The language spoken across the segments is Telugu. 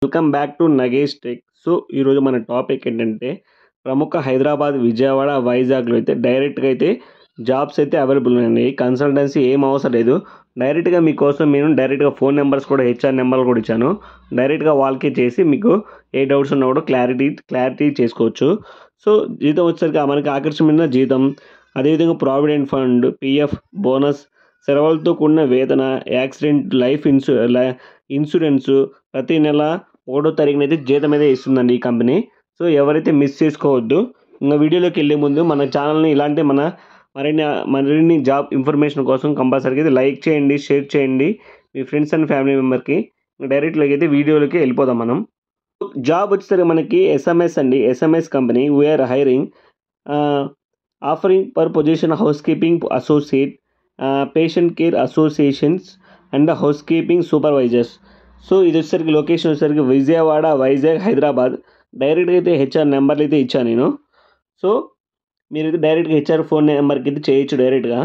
Welcome back to Nagesh tech. So ఈరోజు మన టాపిక్ ఏంటంటే ప్రముఖ హైదరాబాద్, విజయవాడ, వైజాగ్లో అయితే డైరెక్ట్గా అయితే జాబ్స్ అయితే అవైలబుల్ ఉన్నాయి. కన్సల్టెన్సీ ఏం అవసరం లేదు. డైరెక్ట్గా మీకోసం నేను డైరెక్ట్గా ఫోన్ నెంబర్స్ కూడా హెచ్ఆర్ నెంబర్లు కూడా ఇచ్చాను. డైరెక్ట్గా వాళ్ళకే చేసి మీకు ఏ డౌట్స్ ఉన్నా కూడా క్లారిటీ చేసుకోవచ్చు. సో జీతం వచ్చేసరికి మనకి ఆకర్షణీయమైన జీతం, అదేవిధంగా ప్రావిడెంట్ ఫండ్, పిఎఫ్, బోనస్, సెలవులతో కూడిన వేతన, యాక్సిడెంట్, లైఫ్ ఇన్సూరెన్సు ప్రతి నెల 1వ తారీఖున అయితే జీతం అయితే ఇస్తుందండి ఈ కంపెనీ. సో ఎవరైతే మిస్ చేసుకోవద్దు. ఇంకా వీడియోలోకి వెళ్ళే ముందు మన ఛానల్ని ఇలాంటి మరిన్ని జాబ్ ఇన్ఫర్మేషన్ కోసం కంపల్సరీగా అయితే లైక్ చేయండి, షేర్ చేయండి మీ ఫ్రెండ్స్ అండ్ ఫ్యామిలీ మెంబర్కి. డైరెక్ట్లోకి అయితే వీడియోలోకి వెళ్ళిపోదాం మనం. జాబ్ వచ్చేసరికి మనకి ఎస్ఎంఎస్ అండి. SMS company we are hiring offering per position house keeping associate, patient care associations and house keeping supervisors. So ఇది వచ్చేసరికి లొకేషన్ వచ్చేసరికి విజయవాడ, వైజాగ్, హైదరాబాద్. డైరెక్ట్గా అయితే హెచ్ఆర్ నెంబర్లు అయితే ఇచ్చాను నేను. సో మీరైతే డైరెక్ట్గా హెచ్ఆర్ ఫోన్ నెంబర్కి అయితే చేయొచ్చు డైరెక్ట్గా.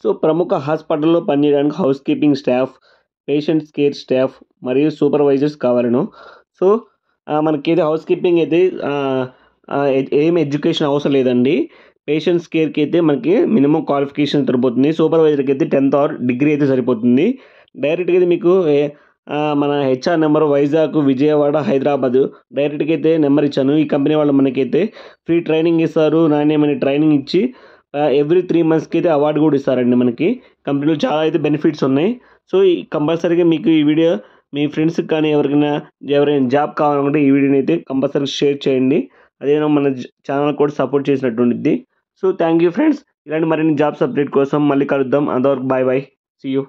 సో ప్రముఖ హాస్పిటల్లో పనిచేయడానికి house keeping staff, patients care staff మరియు సూపర్వైజర్స్ కావాలను. సో మనకైతే హౌస్ కీపింగ్ అయితే ఏం ఎడ్యుకేషన్ అవసరం లేదండి. పేషెంట్స్ కేర్కి అయితే మనకి మినిమం క్వాలిఫికేషన్ సరిపోతుంది. సూపర్వైజర్కి అయితే 10th or డిగ్రీ అయితే సరిపోతుంది. డైరెక్ట్గా అయితే మీకు మన హెచ్ఆర్ నెంబర్ వైజాగ్, విజయవాడ, హైదరాబాద్ డైరెక్ట్గా అయితే నెంబర్ ఇచ్చాను. ఈ కంపెనీ వాళ్ళు మనకైతే ఫ్రీ ట్రైనింగ్ ఇస్తారు. నాణ్యమైన ట్రైనింగ్ ఇచ్చి ఎవ్రీ 3 monthsకి అయితే అవార్డు కూడా ఇస్తారండి. మనకి కంపెనీలో చాలా అయితే బెనిఫిట్స్ ఉన్నాయి. సో ఈ కంపల్సరీగా మీకు ఈ వీడియో మీ ఫ్రెండ్స్కి కానీ ఎవరైనా జాబ్ కావాలనుకుంటే ఈ వీడియోని అయితే కంపల్సరీగా షేర్ చేయండి. అదేవిధంగా మన ఛానల్ కూడా సపోర్ట్ చేసినట్టు ఉంటుంది. So thank you friends. ఇలాంటి మరిన్ని జాబ్స్ అప్డేట్ కోసం మళ్ళీ కలుద్దాం. అంతవరకు బాయ్. See you.